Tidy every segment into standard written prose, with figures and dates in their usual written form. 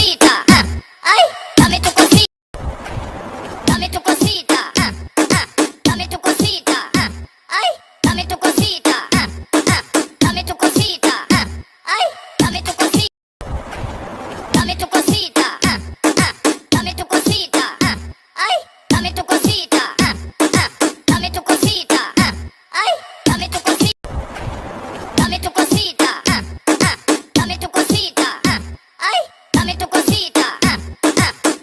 cosita, ay, dame tu cosita, dame tu cosita, dame tu cosita, ay, dame tu cosita, dame tu cosita, ay, dame tu cosita, dame tu cosita, dame tu cosita, ay, dame tu cosita, dame tu cosita, ay, dame tu cosita, dame tu cosita, dame tu cosita, ay, dame tu cosita,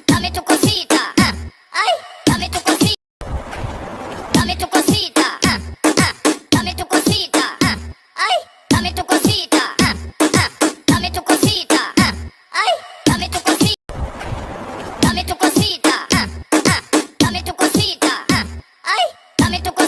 dame tu cosita, ay, dame tu cosita, dame tu cosita, dame tu cosita, ay, dame tu cosita, dame tu cosita, ay, dame tu cosita, dame tu cosita, dame tu cosita, ay, dame tu cosita.